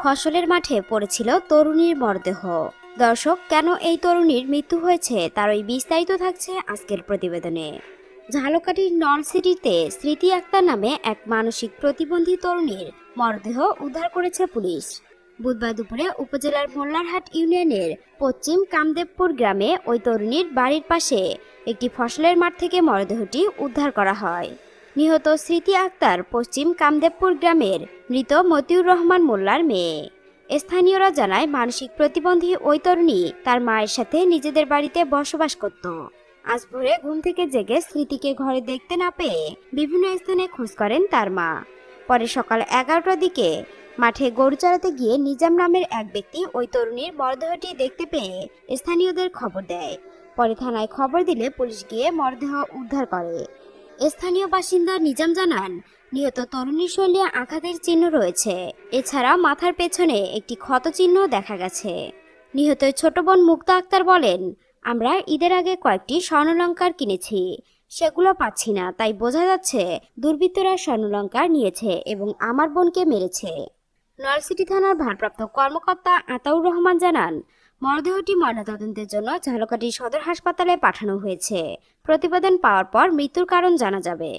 ফসলের মাঠে পড়েছিল তরুণীর মরদেহ। দর্শক, কেন এই তরুণীর মৃত্যু হয়েছে তার ওই বিস্তারিত থাকছে আজকের প্রতিবেদনে। ঝালকাঠির নলছিটিতে স্মৃতি আক্তার নামে এক মানসিক প্রতিবন্ধী তরুণীর মরদেহ উদ্ধার করেছে পুলিশ। বুধবার দুপুরে উপজেলার মোল্লারহাট ইউনিয়নের পশ্চিম কামদেবপুর গ্রামে ওই তরুণীর বাড়ির পাশে একটি ফসলের মাঠ থেকে মরদেহটি উদ্ধার করা হয়। নিহত স্মৃতি আক্তার পশ্চিম কামদেবপুর গ্রামের মৃত মতিউর রহমান মোল্লার মেয়ে। স্থানীয়রা জানায়, মানসিক প্রতিবন্ধী ওই তরুণী তার মায়ের সাথে নিজেদের বাড়িতে বসবাস করত। আজ ভোরে ঘুম থেকে জেগে স্মৃতিকে ঘরে দেখতে না পেয়ে বিভিন্ন স্থানে খোঁজ করেন তার মা। পরে সকাল 11টার দিকে মাঠে গরু চড়াতে গিয়ে নিজাম নামের এক ব্যক্তি ওই তরুণীর মরদেহটি দেখতে পেয়ে স্থানীয়দের খবর দেয়। পরে থানায় খবর দিলে পুলিশ গিয়ে মরদেহ উদ্ধার করে। স্থানীয় বাসিন্দা নিজাম জানান, নিহত তরুণীর শরীরে আঘাতের চিহ্ন রয়েছে। এছাড়া মাথার পেছনে একটি ক্ষত চিহ্ন দেখা গেছে। নিহতের ছোট বোন মুক্তা আক্তার বলেন, আমরা ঈদের আগে কয়েকটি স্বর্ণালংকার কিনেছি, সেগুলো পাচ্ছি না, তাই বোঝা যাচ্ছে দুর্বৃত্তরা স্বর্ণালংকার নিয়েছে এবং আমার বোনকে মেরেছে। নলছিটি থানার ভারপ্রাপ্ত কর্মকর্তা আতাউর রহমান জানান, মরদেহটি ময়নাতদন্তের জন্য ঝালকাঠি সদর হাসপাতালে পাঠানো হয়েছে। প্রতিবেদন পাওয়ার পর মৃত্যুর কারণ জানা যাবে।